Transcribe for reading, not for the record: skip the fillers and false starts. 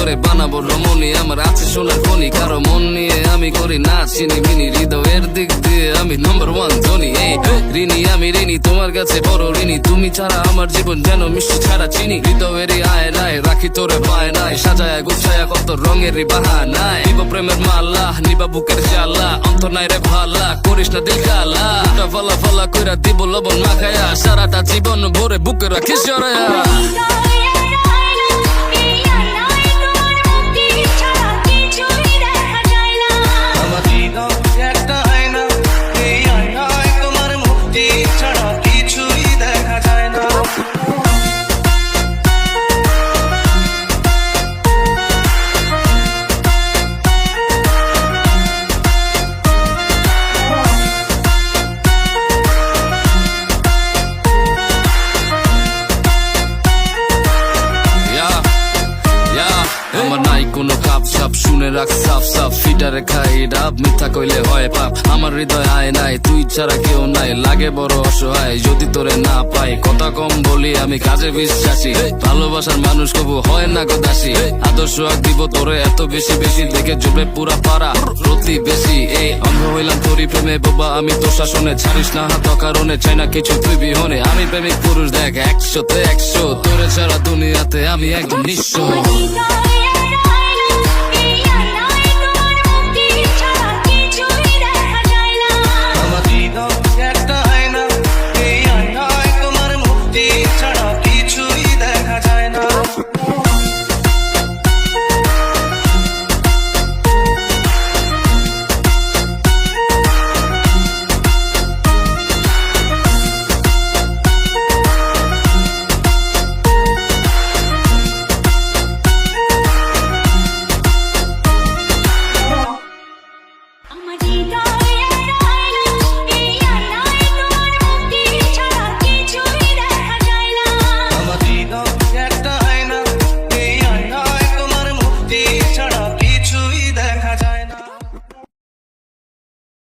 তোমারে বানাবো রমণী, আমার আছে সোনার খনি। কারো মন নিয়ে আমি করি না চিনি মিনি, হৃদয়ের দিক দিয়ে আমি নম্বর ওয়ান ধনী। এই ঋণী আমি ঋণী, তোমার কাছে বড় ঋণী, তুমি ছাড়া আমার জীবন যেন মিষ্টি ছাড়া চিনি। হৃদয়েরই আয়নায় রাখি তোরে পায়নায়, সাজায় গুছায়া কত রঙেরই বাহানায়। নিব প্রেমের মালা, নিবা বুকের জ্বালা, অন্তর নাই রে ভালা, করিস না দিল কালা। ফলা ফলা কইরা দিব লবণ মাখায়া, সারাটা জীবন ভরে বুকে রাখিস জড়ায়া। আমার নাই কোনো কাপ সাপ, শুনে রাখ সাফ সাফ, ফিটারে খাই ডাব, মিথ্যা কইলে হয় পাপ। আমার হৃদয় আয় নাই, তুই ছাড়া কেউ নাই, লাগে বড় অসহায় যদি তোরে না পাই। কথা কম বলি আমি কাজে বিশ্বাসী, ভালোবাসার মানুষ কবু হয় না গো দাসী। আদর্শ আগ দিব তোরে এত বেশি বেশি, দেখে জমে পুরা পারা প্রতি বেশি। এই অন্ধ হইলাম তোরই প্রেমে বাবা, আমি তোর শাসনে, ছাড়িস না হাত কারণে, চাই না কিছু তুই বিহনে। আমি প্রেমিক পুরুষ দেখ 100-তে 100, তোরে ছাড়া দুনিয়াতে আমি একদম নিঃস্ব। একটা আয়না, এই আয়নায় তোমার মুক্তি ছাড়া